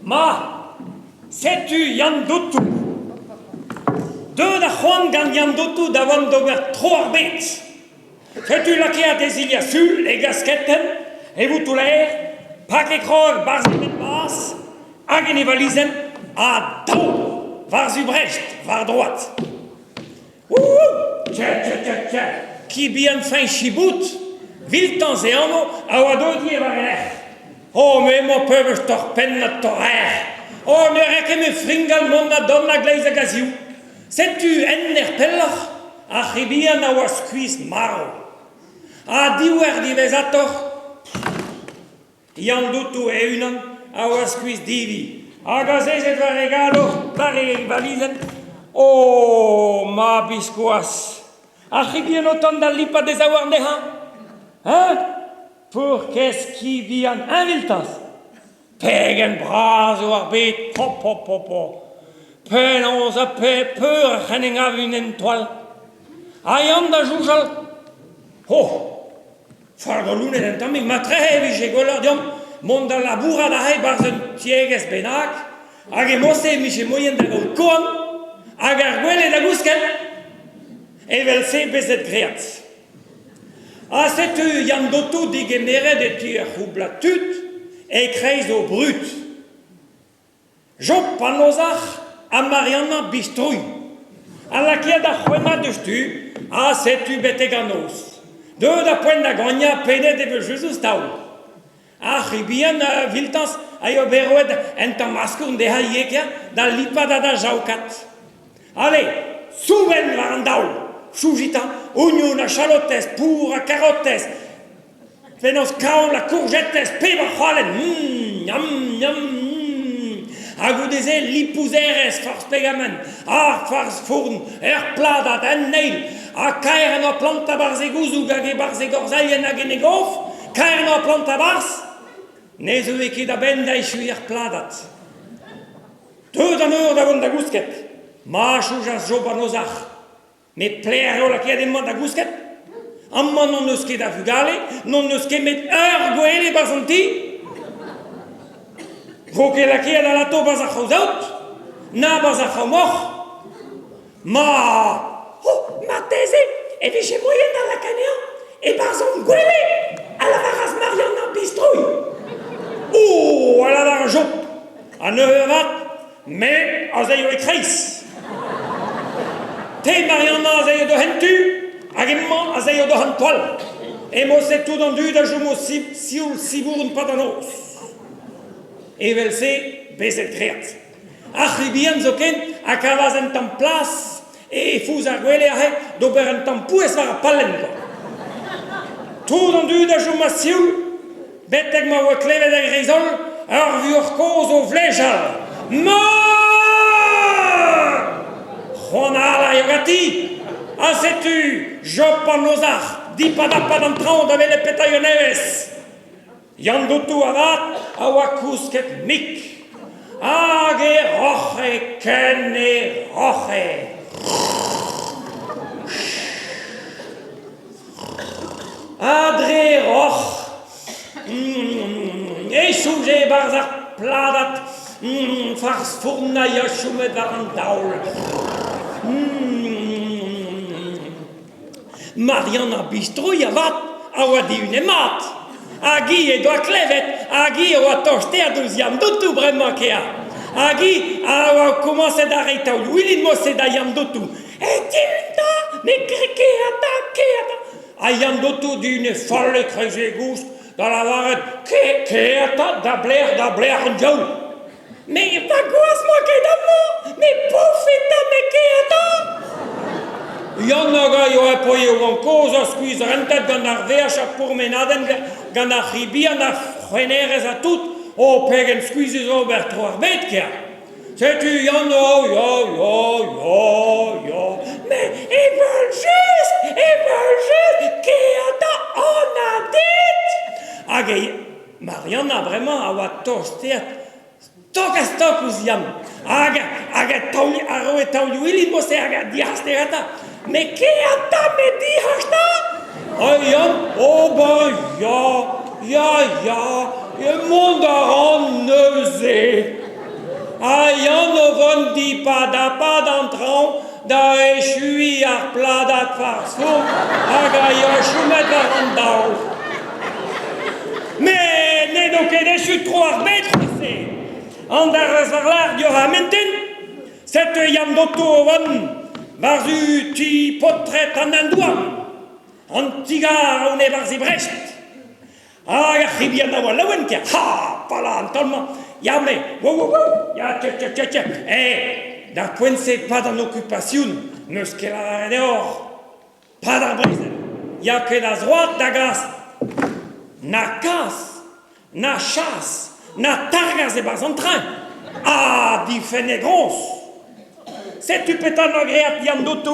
Ma, sais-tu Yandotu? De la Juan gan Yandotu davant d'ober trois bêtes. Sais-tu la qui a des îles sul, les gasquetten, et vous tous l'air, pas que croire, barzen basse, agene valisen, à dau, var Ubrecht, var droite. Qui bien fin chibout, viltans et anno, a wado die var. Oh, mais mon peuple, je torpen na torre. Oh, ne reke me fringal monna donna glaise gaziou. Sais-tu enner peller? A chibian a wasquis maro. A diwer divesator. Yandutu e unan a wasquis divi. A gazez et va regalo, pare valisen. Oh, ma biscoas. A chibian autant da lipa des awarneha. Hein? Pour qu'est-ce qui vient un viltas? Pegen bras ou arbet, pop pop pop pop. Pen on a peur, henning av une étoile. Ayam da joujal. Oh, fargolune dentamig matrehevi jegolordium, monda la bourra da hay barzen tieges benak, age mosse miche moyen da golkoam, ag argwele da guskel, evel se bezet great. A setu Yandotu digenere de tir hublatut et kreis au brut. Job panosach a Mariana bistrui. A la kia da juena de stu, a setu beteganos. De da poen da gagna pene de Jesus tau. A ribian viltans a yo beroed en tamascoun de hayekia da lipada da jaukat. Allez, souven varandau. Soujita, oignon, chalotes, pour, carottes, venos kaon, la courgettes, peba, halen, yam, yam, agudeze, lipouzeres, fars pegamen, fars fourn, pladat, en neil, a kaer no planta barzeguz, ou gage barzegorzaien agenegof, kaer no planta barz, nezo eke da benda ishu pladat. Deux an eur davon da gousket, ma choujas joba nozach. Mais plaire la qui a des mots d'agusket, amma non nous qui da fugale, non nous qui met goele basanti. Vous que la qui a la to bazachout, na bazachomoch, ma, oh, ma thèse, et puis j'ai moyen dans la canyon, et bazon goele, à la varas Mariana bistrouille. Oh, à la varjop, à 9h20, mais à zayo écris. Te Mariana azeyo do hentu, agemman azeyo do hantwal. E mo se tout dans du da jumo siul sibourn padanos. E vel se bezet great. Achibian zoken akavaz en tam plas e fous arguele ahe dober en tam poues var palenko. Tout dans du da jumo siul, beteg ma wa kleve da grisol, ar viur koz o vlejal. Juanala yogati, a setu, jopan nozach, di padappadantran d'ave le petayoneves. Yandutu avat, a wakusket mik. Age roche, kenne roche. Adre roch. E souje barzak pladat, fars fourna yashumet varantaul. Mariana bistro yavat awadi une mat. Agi e doa clevet, agi o atochte a deuxième dotu vraiment kea. Agi a commencé d'arrêter au wilin mo se da yam dotu. Et tilda ne krekeata keata. A yam dotu d'une folle creuset gauche dans la varette keata da blair njol. Mais pas goas moi que d'amo, mais profita me keata. Yannaga yo apoye o cosa squeeze rentet gana vercha pour menaden gana ribia na freneres a tout o pegen squeezes over trois betkia. C'est tu yanno yo. Mais ils veulent juste keata on a dit. Agay Mariana vraiment a wat tostet. Tokas usiam. Aga tauli aro e tauli wili mo se aga diasterata. Mais keata me di hasta? Oh ben, ja, je moet daarom neuzen. Jan of die pas d'entrant, daar is je plat dat farsoen, aga je schummet daarom dauw. Mais, nee, donc, je suis trop arbeitré. En daar is verlaag, je ramenten. Cette Jan Dotto van, waar u die portret aan den doam. Antiga, on est varzi Brecht. Ah, ja, bien d'avoir la wenke. Ha, pas là, tellement. Ja, mais, wow. Ja, tcha. Eh, da c'est pas dans l'occupation, ne ce qu'elle a dehors. Pas dans Brecht. Ja, que das droite d'agas. Na casse, na chasse, na targas et bas en train. Ah, di fenegros. C'est tu peux t'en agréat Jan Dotto.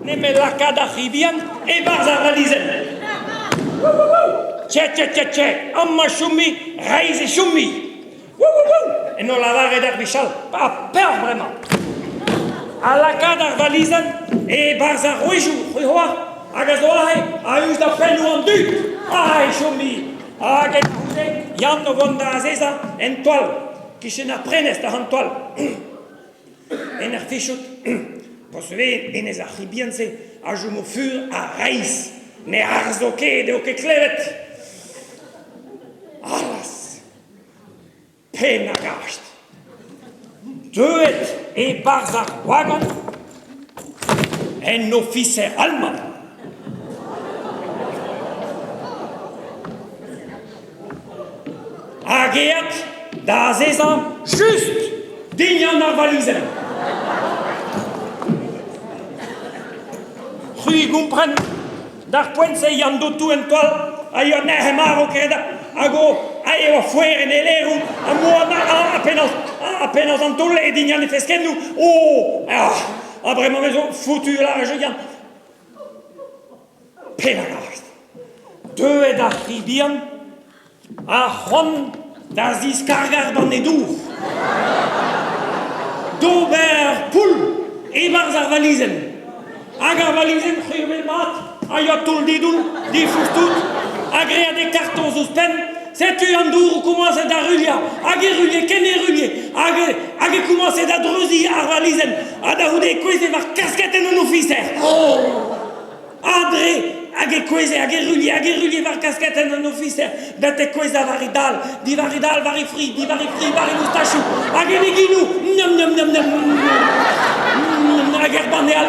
Ne me la cada ribian et bas à réaliser. Tche, amma choumi, raise choumi. Et non la varre d'arbichal, pas peur vraiment. À la cada valisen et bas à rouijou, à gazoahe, à us d'appel ou en du. Ah, choumi. Ah, que Jan no vonda azeza en toile, qui se n'apprenne sta en toile. En arfichut. Posve en es arribiense a jumo fur a reis, ne arzoke de oke klevet. Alas, penagast. Deuet e barzar wagon, en officer allemand. Ageat da zezan just dignan ar valizen. Rui gumpren dar poense Jan Dotto en toal a yo nehemaro kreda ago a eo fuere nelerum a mo apenas antol e dignan e fesken nou. Oh, a vraiment maison foutu la je Jan. Penagast. Deux et da ribian a hon da ziskargar dan edour. Dober poul e barzar valizen. Agar valizen chirvel mat, a ya tol didoul, di foustout, agréa des cartons ouspen, c'est-tu Jan Dotto commence da rulia, age rulie, kene rulie, age commence da druzi ar valizen, a da houde koise var kasket en un officer. Oh! Adre, age koise, age rulie var kasket en un officer, bete koise varidal, di varidal vari fri, vari moustachou, age neginou, nom, age bandeal,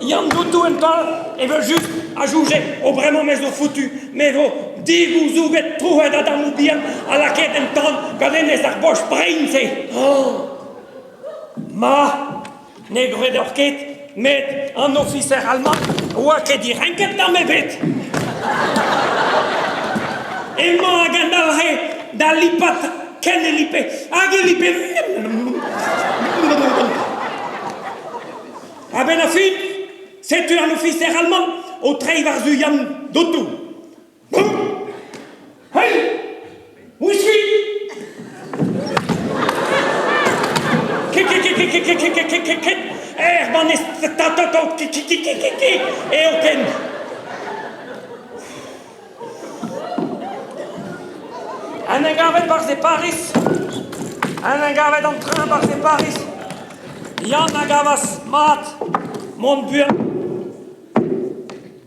Jan Dotto en toal, et veut juste à juger au vraiment mais au foutu, mais vous digou zouget trouvé d'adam ou bien à la quête en temps, quand on les arboches prince. Oh! Ma, négre d'orquette, mais un officier allemand, ou à qui dit rien que dans mes bêtes. Et moi, gandalhe, dans l'ipat, ken lipé, age lipé. Ah ben la fille, c'est un officier allemand au train varzu Jan Dotto. Hey, où suis? Erban est tatato, et aucun. Un engavet par ses Paris, un engavet en train par ses Paris. Jan agavas mat, mon buin.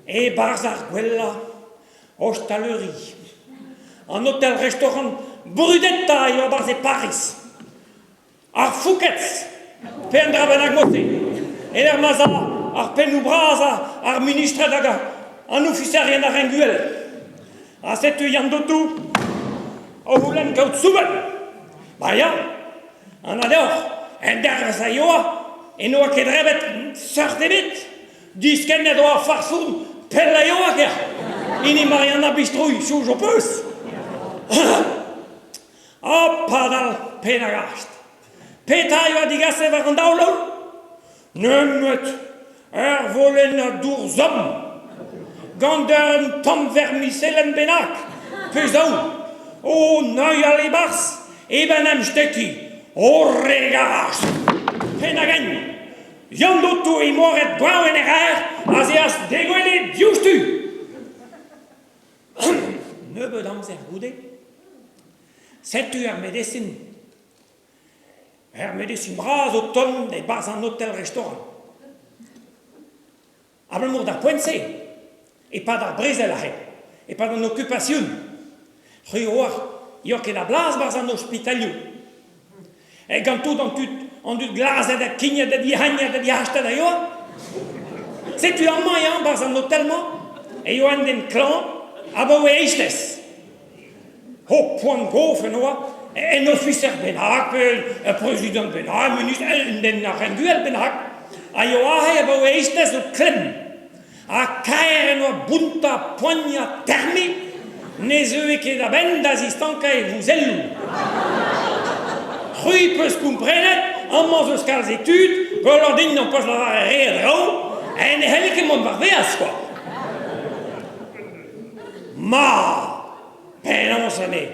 Et barzar quella hostalerie. Un hôtel-restaurant brudetta et barze Paris. Ar Fouquet's, pendra benagmote. Et l'ermaza, ar penoubraza, ar ministre daga. Un officier rien à renguel. A cette Jan Dotto, au voulen kaut souben. Baya, an ador, en der zaioa, et noa ket rebet sardebet. Disken ne doa farsoun, pella joa ker. Ini Mariana bistrouille, sous je peus. Padal penagast. Petaio a digase var an daoulol. Nemmet, volen a dour zom. Gander un tom vermicellen benak. Pezau. O neu a lebars. Eben am steki. O regaras. Penagen. Jandotu et moret bois en erreur, asias dégoilé diustu. Ne bedam zergoude. C'est-tu un médecine? Un médecine bras au tonne des bars en hôtel-restaurant. Abelmour da poince, et pas da brise la haie, et pas d'une occupation. Rioir, yo que la blase bars en hospitalier. Et quand tout on du glace de kigne de dihagne de dihachte de yo, c'est-tu un moyen bars en hôtelment, et yo en den clan, abo eistes. Au point gauche, noa, un officier benak, un président benak, un ministre, un renduel benak, ayo ahe abo eistes au clem. A caire no bunta poigna termi, nezeu que da ben d'assistanca et vous ellou. Rui peut se comprendre, en mange scales études, que l'ordine non pas la réadrou, et ne helle que mon barbe à soi. Ma, ben non, ça n'est.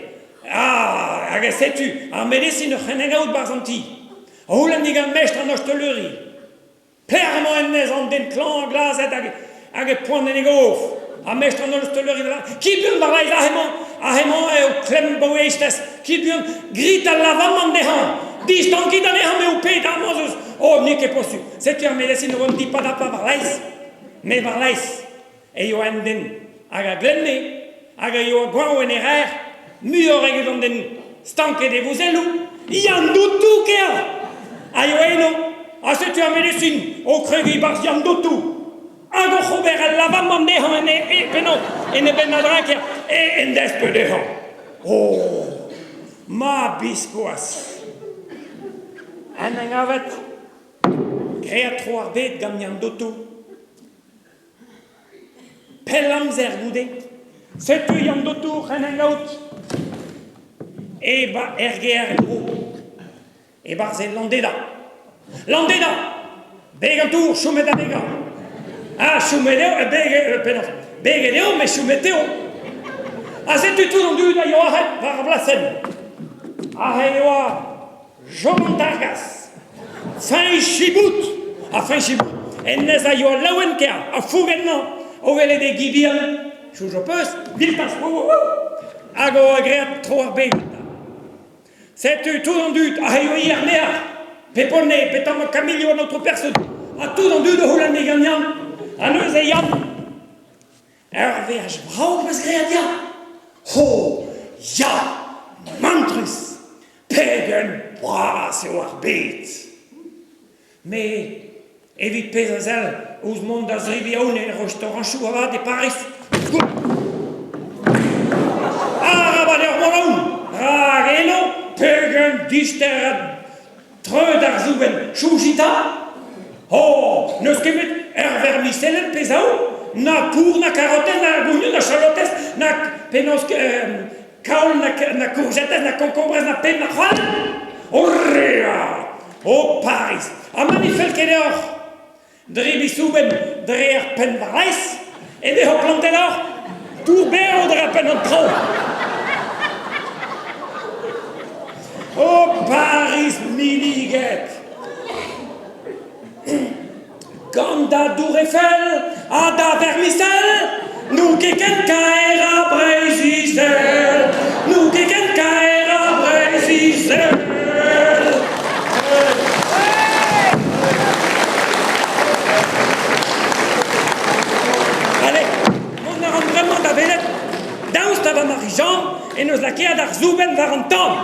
Ah, sais-tu, en médecine, renega ou barzanti. Ou la nigan mestre en hostellerie. Clairement, en nez en den clan, glace, et point de négof. En mestre en hostellerie. Qui bien barlaïs ahemon et au clem boestes, qui bien grite à l'avant de han. Distant qui donne un peu de moses. Oh, ni que possible. C'est en médecine, on ne dit pas d'appa barlaïs. Mais barlaïs. Et yo en den, aga glenne. Aga yo guan en erreur, mieux règle den stanke de vous elou, yandutu kea. Ayo eno, a se tu a médecine, au cregi bars yandutu. Ago Robert al lava mande han e penot, en benadra kea, e en despe de han. Oh, ma biscoas. En avet, créatoire bet gam yandutu. Pellam zergoude. C'est tu yandotu renengaut. Et ba erger gros. Et barzel landeda. Landeda. Begantour choumeda bega. Ah choumedeo penot. Begedeo mais choumeteo. Ah c'est tu tout rendu da yoahet par blasen. Ah yoa jomontargas. Fin chibout. Ah fin chibout. En neza yo lawenkea. A fougennan. Ovele de gibian. Je peux, viltas, ago agréat trop arbé. C'est tout rendu, ayo hiernéa, péponné, pétam camilio à notre personne, a tout rendu de Hollande et gagnant, à nous et yam. RVH, bravo, parce que oh, ya, mantrus, pegen, bois, c'est warbit. Mais, évite pézazel, aux mondes d'Azriviaoun et le restaurant chouava de Paris. Arabader moraun, rageno, pegen dichter, treu d'arzuben, choujita. Oh, ne skemet vermicellen pesao, na pour, na carotte, na gougnou, na chalotes, na penos, kaol, na courgettes, na concombres, na pen, na chal. Oh, rea, oh, Paris, a manifel kedor, dribisuben, dreer pen varais, et de hoplantelor, tourbeur de la peine en trop. Oh, Paris Milliget. Ganda Dour Eiffel, Ada Vermicelle, nous qui quelqu'un era Brésisel, nous qui quelqu'un era Brésisel. Allez, on a vraiment d'Avelet, dans Stava Marijan, et nous la qui a d'Arzuben 40 ans.